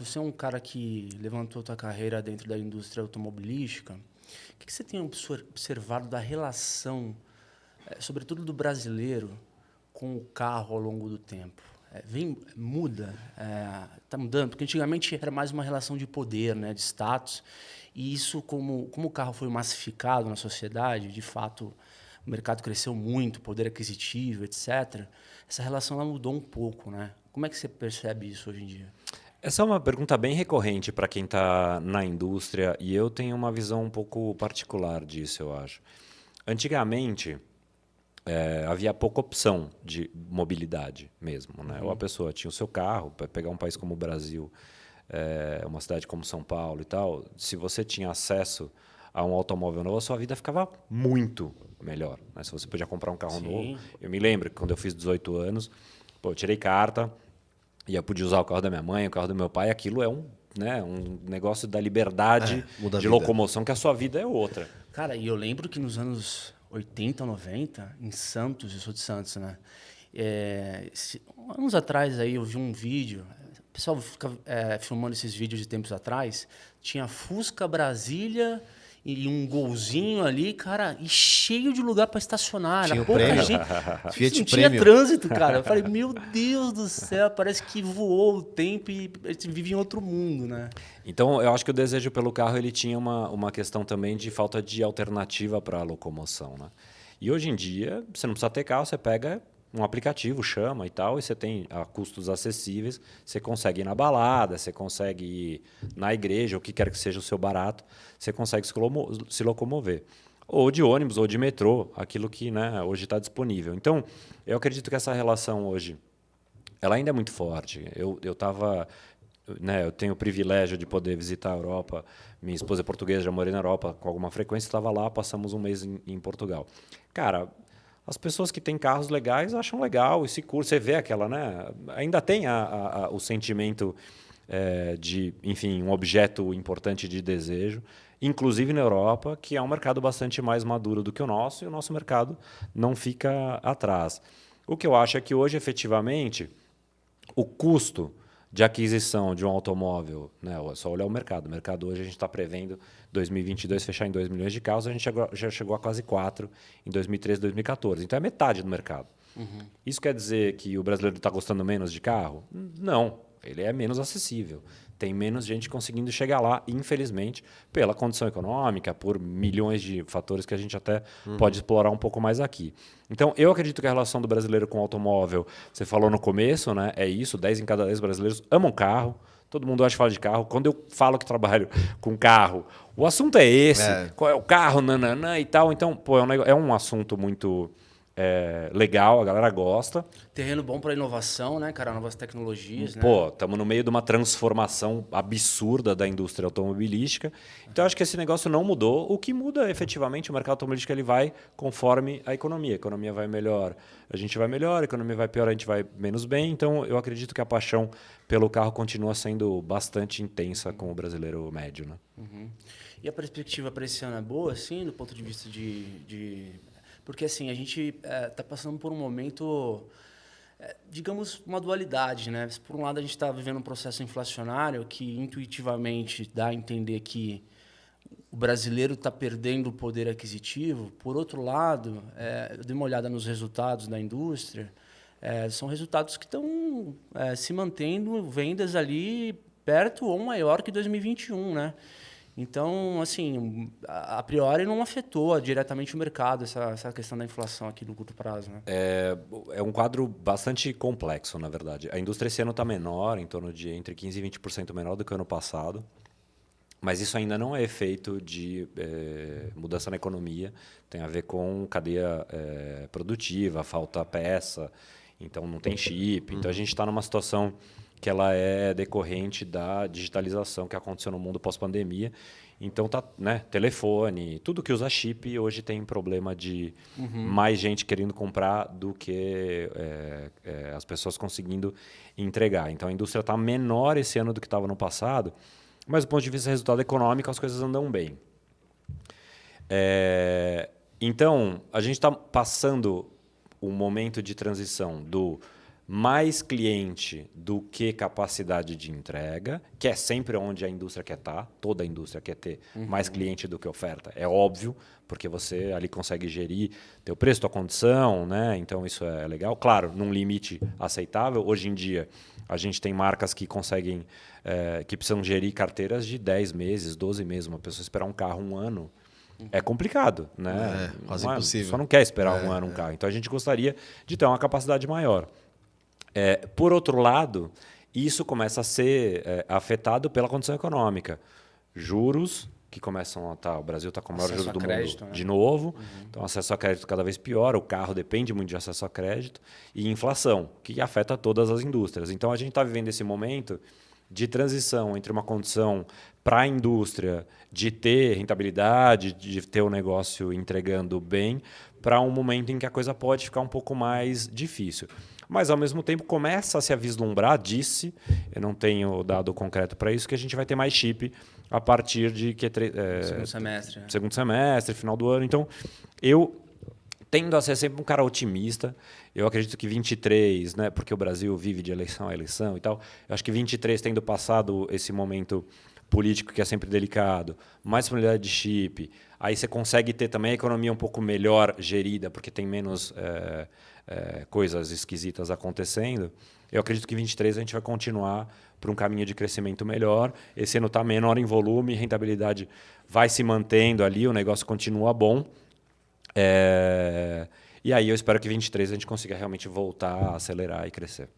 você é um cara que levantou tua carreira dentro da indústria automobilística. O que você tem observado da relação, sobretudo do brasileiro, com o carro ao longo do tempo? Muda, está mudando, porque antigamente era mais uma relação de poder, né, de status, e isso, como o carro foi massificado na sociedade, de fato, o mercado cresceu muito, poder aquisitivo, etc., essa relação ela mudou um pouco, né? Como é que você percebe isso hoje em dia? Essa é uma pergunta bem recorrente para quem está na indústria e eu tenho uma visão um pouco particular disso, eu acho. Antigamente, havia pouca opção de mobilidade mesmo, né? Ou a pessoa tinha o seu carro, para pegar um país como o Brasil, uma cidade como São Paulo e tal, se você tinha acesso a um automóvel novo, a sua vida ficava muito melhor, né? Se você podia comprar um carro novo. Sim. Eu me lembro que quando eu fiz 18 anos, pô, eu tirei carta e eu podia usar o carro da minha mãe, o carro do meu pai, aquilo é um negócio da liberdade muda a de vida. locomoção, que a sua vida é outra. Cara, e eu lembro que nos anos 80, 90, em Santos, eu sou de Santos, né? Anos atrás aí eu vi um vídeo, o pessoal fica filmando esses vídeos de tempos atrás, tinha Fusca Brasília e um golzinho ali, cara, e cheio de lugar para estacionar. Tinha Era o pouca prêmio. gente. Fiat Não tinha Premium. trânsito, cara. Eu falei, meu Deus do céu, parece que voou o tempo e a gente vive em outro mundo, né? Então, eu acho que o desejo pelo carro ele tinha uma questão também de falta de alternativa para a locomoção, né? E hoje em dia, você não precisa ter carro, você pega um aplicativo, chama e tal, e você tem a custos acessíveis, você consegue ir na balada, você consegue ir na igreja, o que quer que seja o seu barato, você consegue se locomover. Ou de ônibus, ou de metrô, aquilo que, né, hoje está disponível. Então, eu acredito que essa relação hoje ela ainda é muito forte. Eu tenho o privilégio de poder visitar a Europa. Minha esposa é portuguesa, já morei na Europa com alguma frequência, estava lá, passamos um mês em Portugal. Cara, as pessoas que têm carros legais acham legal esse curso. Você vê aquela, né? Ainda tem o sentimento de, enfim, um objeto importante de desejo, inclusive na Europa, que é um mercado bastante mais maduro do que o nosso, e o nosso mercado não fica atrás. O que eu acho é que hoje, efetivamente, o custo de aquisição de um automóvel, né, é só olhar o mercado. O mercado hoje a gente está prevendo 2022 fechar em 2 milhões de carros, a gente já chegou a quase 4 em 2013, 2014. Então é metade do mercado. Isso quer dizer que o brasileiro está gostando menos de carro? Não, ele é menos acessível. Tem menos gente conseguindo chegar lá, infelizmente, pela condição econômica, por milhões de fatores que a gente até pode explorar um pouco mais aqui. Então, eu acredito que a relação do brasileiro com o automóvel, você falou no começo, né? É isso, 10 em cada 10 brasileiros amam carro. Todo mundo gosta de falar de carro. Quando eu falo que trabalho com carro, o assunto é esse. Qual é o carro, nananã e tal. Então, pô, é um assunto muito legal, a galera gosta. Terreno bom para inovação, né, cara? Novas tecnologias, né? Pô, estamos no meio de uma transformação absurda da indústria automobilística. Então, acho que esse negócio não mudou. O que muda, efetivamente, o mercado automobilístico ele vai conforme a economia. A economia vai melhor, a gente vai melhor. A economia vai pior, a gente vai menos bem. Então, eu acredito que a paixão pelo carro continua sendo bastante intensa com o brasileiro médio, né? E a perspectiva para esse ano é boa, assim, do ponto de vista Porque, assim, a gente está passando por um momento, digamos, uma dualidade, né? Por um lado, a gente está vivendo um processo inflacionário que, intuitivamente, dá a entender que o brasileiro está perdendo o poder aquisitivo. Por outro lado, eu dei uma olhada nos resultados da indústria, são resultados que estão se mantendo, vendas ali perto ou maior que 2021, né? Então, assim, a priori não afetou diretamente o mercado, essa questão da inflação aqui no curto prazo, né? É um quadro bastante complexo, na verdade. A indústria esse ano está menor, em torno de entre 15% e 20% menor do que o ano passado. Mas isso ainda não é efeito de mudança na economia. Tem a ver com cadeia produtiva, falta peça, então não tem chip. Então a gente está numa situação que ela é decorrente da digitalização que aconteceu no mundo pós-pandemia. Então tá, né, telefone, tudo que usa chip hoje tem problema de mais gente querendo comprar do que as pessoas conseguindo entregar. Então a indústria está menor esse ano do que estava no passado. Mas do ponto de vista do resultado econômico, as coisas andam bem. Então, a gente está passando um momento de transição do mais cliente do que capacidade de entrega, que é sempre onde a indústria quer estar, toda a indústria quer ter mais cliente do que oferta. É óbvio, porque você ali consegue gerir teu preço, tua condição, né? Então isso é legal. Claro, num limite aceitável. Hoje em dia, a gente tem marcas que conseguem, que precisam gerir carteiras de 10 meses, 12 meses. Uma pessoa esperar um carro um ano é complicado, né? Quase impossível. Só não quer esperar um ano um carro. Então a gente gostaria de ter uma capacidade maior. Por outro lado, isso começa a ser afetado pela condição econômica. Juros que começam a estar... O Brasil está com o maior Acesso juros a do crédito, mundo né? de novo. Então, acesso a crédito cada vez pior. O carro depende muito de acesso a crédito. E inflação, que afeta todas as indústrias. Então, a gente está vivendo esse momento de transição entre uma condição para a indústria de ter rentabilidade, de ter o negócio entregando bem, para um momento em que a coisa pode ficar um pouco mais difícil. Mas, ao mesmo tempo, começa a se vislumbrar, eu não tenho dado concreto para isso, que a gente vai ter mais chip a partir de Segundo semestre. Né? segundo semestre, final do ano. Então, eu tendo a ser sempre um cara otimista. Eu acredito que 23, né, porque o Brasil vive de eleição a eleição e tal, eu acho que 23, tendo passado esse momento político que é sempre delicado, mais disponibilidade de chip, aí você consegue ter também a economia um pouco melhor gerida, porque tem menos coisas esquisitas acontecendo. Eu acredito que 23 a gente vai continuar para um caminho de crescimento melhor. Esse ano está menor em volume, rentabilidade vai se mantendo ali, o negócio continua bom. E aí eu espero que 23 a gente consiga realmente voltar a acelerar e crescer.